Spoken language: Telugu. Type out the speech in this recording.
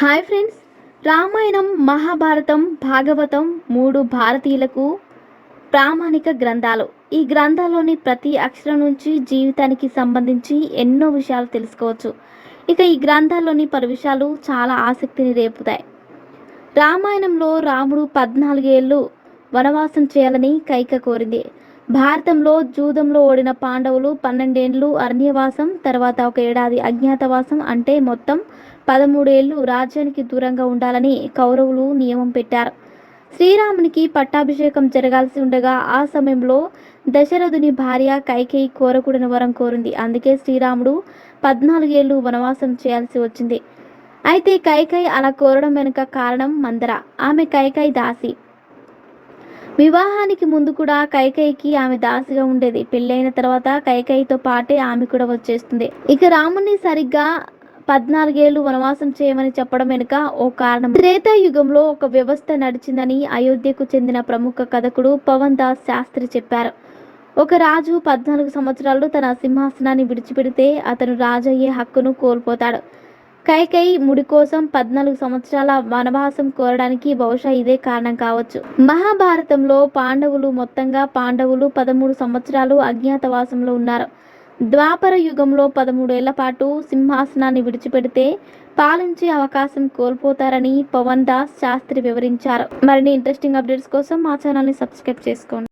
హాయ్ ఫ్రెండ్స్, రామాయణం, మహాభారతం, భాగవతం మూడు భారతీయులకు ప్రామాణిక గ్రంథాలు. ఈ గ్రంథాల్లోని ప్రతి అక్షరం నుంచి జీవితానికి సంబంధించి ఎన్నో విషయాలు తెలుసుకోవచ్చు. ఇక ఈ గ్రంథాల్లోని పలు విషయాలు చాలా ఆసక్తిని రేపుతాయి. రామాయణంలో రాముడు 14 ఏళ్ళు వనవాసం చేయాలని కైక కోరింది. భారతంలో జూదంలో ఓడిన పాండవులు 12 ఏళ్ళు అరణ్యవాసం, తర్వాత 1 ఏడాది అజ్ఞాతవాసం, అంటే మొత్తం 13 ఏళ్ళు రాజ్యానికి దూరంగా ఉండాలని కౌరవులు నియమం పెట్టారు. శ్రీరామునికి పట్టాభిషేకం జరగాల్సి ఉండగా ఆ సమయంలో దశరథుని భార్య కైకేయి కోరకూడని వరం కోరింది. అందుకే శ్రీరాముడు 14 ఏళ్ళు వనవాసం చేయాల్సి వచ్చింది. అయితే కైకేయి అలా కోరడం వెనుక కారణం మందర. ఆమె కైకేయి దాసి. వివాహానికి ముందు కూడా కైకేయికి ఆమె దాసిగా ఉండేది. పెళ్ళైన తర్వాత కైకేయితో పాటే ఆమె కూడా వచ్చేస్తుంది. ఇక రాముని సరిగ్గా 14 ఏళ్ళు వనవాసం చేయమని చెప్పడం వెనుక ఓ కారణం. త్రేతాయుగంలో ఒక వ్యవస్థ నడిచిందని అయోధ్యకు చెందిన ప్రముఖ కథకుడు పవన్ దాస్ శాస్త్రి చెప్పారు. ఒక రాజు 14 సంవత్సరాలు తన సింహాసనాన్ని విడిచిపెడితే అతను రాజయ్యే హక్కును కోల్పోతాడు. కైకేయి ముడి కోసం 14 సంవత్సరాల వనవాసం కోరడానికి బహుశా ఇదే కారణం కావచ్చు. మహాభారతంలో మొత్తంగా పాండవులు 13 సంవత్సరాలు అజ్ఞాతవాసంలో ఉన్నారు. ద్వాపర యుగంలో 13 ఏళ్ల పాటు సింహాసనాన్ని విడిచిపెడితే పాలించే అవకాశం కోల్పోతారని పవన్ దాస్ శాస్త్రి వివరించారు. మరిన్ని ఇంట్రెస్టింగ్ అప్డేట్స్ కోసం మా ఛానల్ని సబ్స్క్రైబ్ చేసుకోండి.